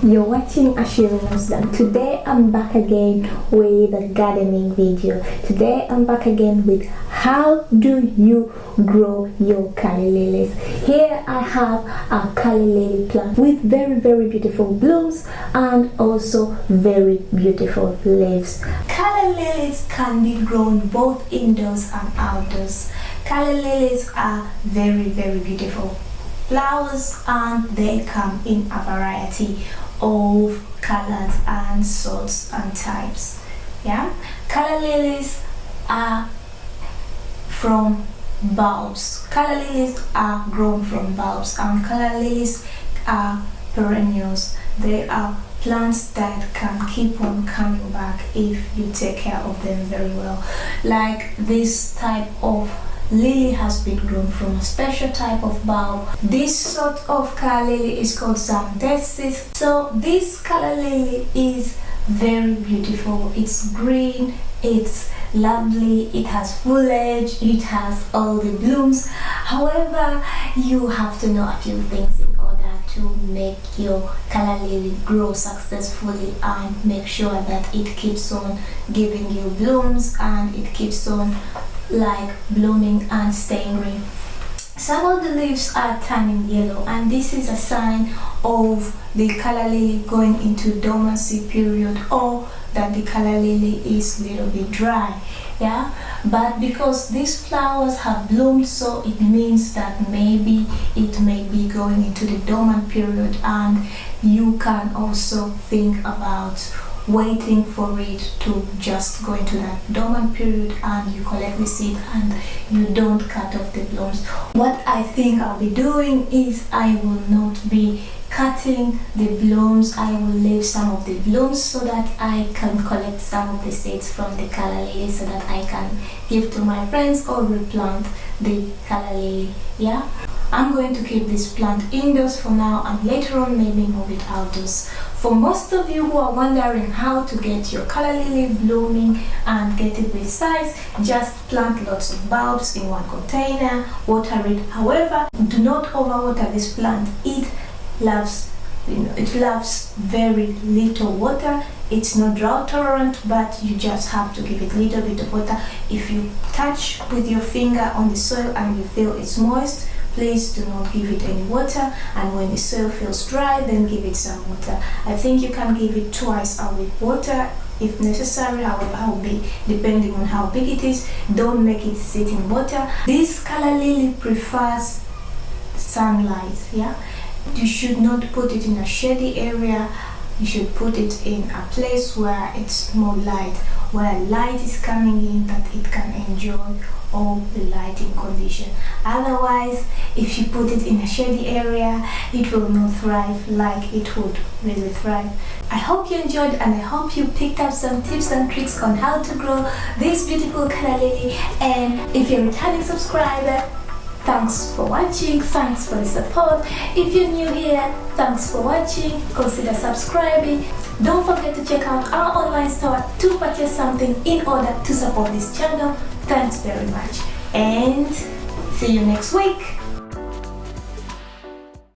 You're watching Assurance Done. Today I'm back again with a gardening video. Today I'm back again with how do you grow your Calla Lilies. Here I have a Calla Lily plant with very beautiful blooms and also very beautiful leaves. Calla Lilies can be grown both indoors and outdoors. Calla Lilies are very beautiful flowers and they come in a variety of colors and sorts and types. Calla Lilies are from bulbs. Calla Lilies are grown from bulbs, and Calla Lilies are perennials. They are plants that can keep on coming back if you take care of them very well. Like this type of lily has been grown from a special type of bulb. This sort of Calla Lily is called Xanthias. So this Calla Lily is very beautiful. It's green, it's lovely, it has foliage, it has all the blooms. However, you have to know a few things in order to make your Calla Lily grow successfully and make sure that it keeps on giving you blooms and it keeps on like blooming and staying green. Some of the leaves are turning yellow, and this is a sign of the Calla Lily going into dormancy period, or that the Calla Lily is a little bit dry. But because these flowers have bloomed, so it means that maybe it may be going into the dormant period, and you can also think about waiting for it to just go into that dormant period, and you collect the seed and you don't cut off the blooms. What I think I'll be doing is I will not be cutting the blooms. I will leave some of the blooms so that I can collect some of the seeds from the Calla Lily so that I can give to my friends or replant the Calla Lily. I'm going to keep this plant indoors for now, and later on maybe move it outdoors. For most of you who are wondering how to get your Calla Lily blooming and get it with size, just plant lots of bulbs in one container, water it. However, do not overwater this plant. It loves very little water. It's not drought tolerant, but you just have to give it a little bit of water. If you touch with your finger on the soil and you feel it's moist, please do not give it any water, and when the soil feels dry, then give it some water. I think you can give it twice a week water if necessary, however, how big, depending on how big it is. Don't make it sit in water. This Calla Lily prefers sunlight. You should not put it in a shady area. You should put it in a place where it's more light, where light is coming in, that it can enjoy all the lighting condition. Otherwise, if you put it in a shady area, it will not thrive like it would really thrive. I hope you enjoyed, and I hope you picked up some tips and tricks on how to grow this beautiful Calla Lily. And if you're a returning subscriber, thanks for watching, thanks for the support. If you're new here, thanks for watching, consider subscribing. Don't forget to check out our online store to purchase something in order to support this channel. Thanks very much, and see you next week.